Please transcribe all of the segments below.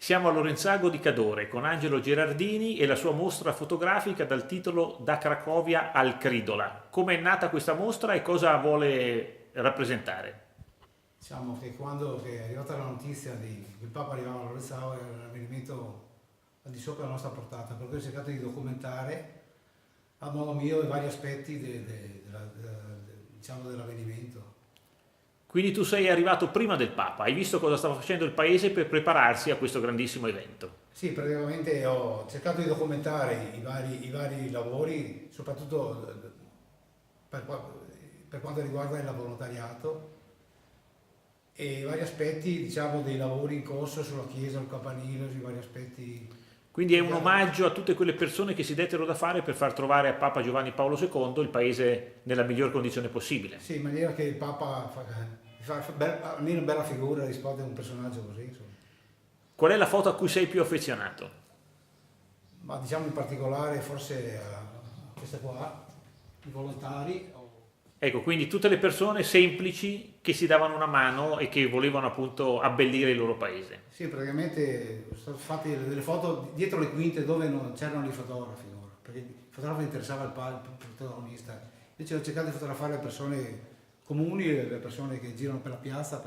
Siamo a Lorenzago di Cadore con Angelo Gerardini e la sua mostra fotografica dal titolo Da Cracovia al Cridola. Come è nata questa mostra e cosa vuole rappresentare? Diciamo che quando è arrivata la notizia che il Papa arrivava a Lorenzo era un avvenimento al di sopra della nostra portata, per cui ho cercato di documentare a modo mio i vari aspetti diciamo, dell'avvenimento. Quindi tu sei arrivato prima del Papa, hai visto cosa stava facendo il paese per prepararsi a questo grandissimo evento. Sì, praticamente ho cercato di documentare i vari lavori, soprattutto per quanto riguarda il volontariato e i vari aspetti, diciamo, dei lavori in corso sulla chiesa, il campanile, sui vari aspetti. Quindi è un omaggio a tutte quelle persone che si dettero da fare per far trovare a Papa Giovanni Paolo II il paese nella miglior condizione possibile. Sì, in maniera che il Papa fa almeno una bella figura rispetto a un personaggio così, insomma. Qual è la foto a cui sei più affezionato? Ma diciamo in particolare forse a questa qua, i volontari. Ecco, quindi tutte le persone semplici che si davano una mano e che volevano appunto abbellire il loro paese. Sì, praticamente sono fatte delle foto dietro le quinte dove non c'erano i fotografi, ora, perché il fotografo interessava il protagonista. Invece ho cercato di fotografare le persone comuni, le persone che girano per la piazza.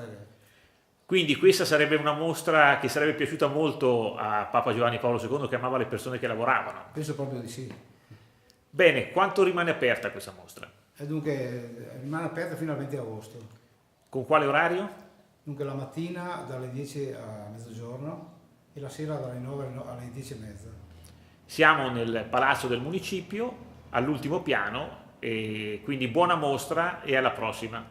Quindi questa sarebbe una mostra che sarebbe piaciuta molto a Papa Giovanni Paolo II che amava le persone che lavoravano. Penso proprio di sì. Bene, quanto rimane aperta questa mostra? E dunque rimane aperta fino al 20 agosto. Con quale orario? Dunque la mattina dalle 10 a mezzogiorno e la sera dalle 9 alle 10:30. Siamo nel palazzo del municipio, all'ultimo piano, e quindi buona mostra e alla prossima.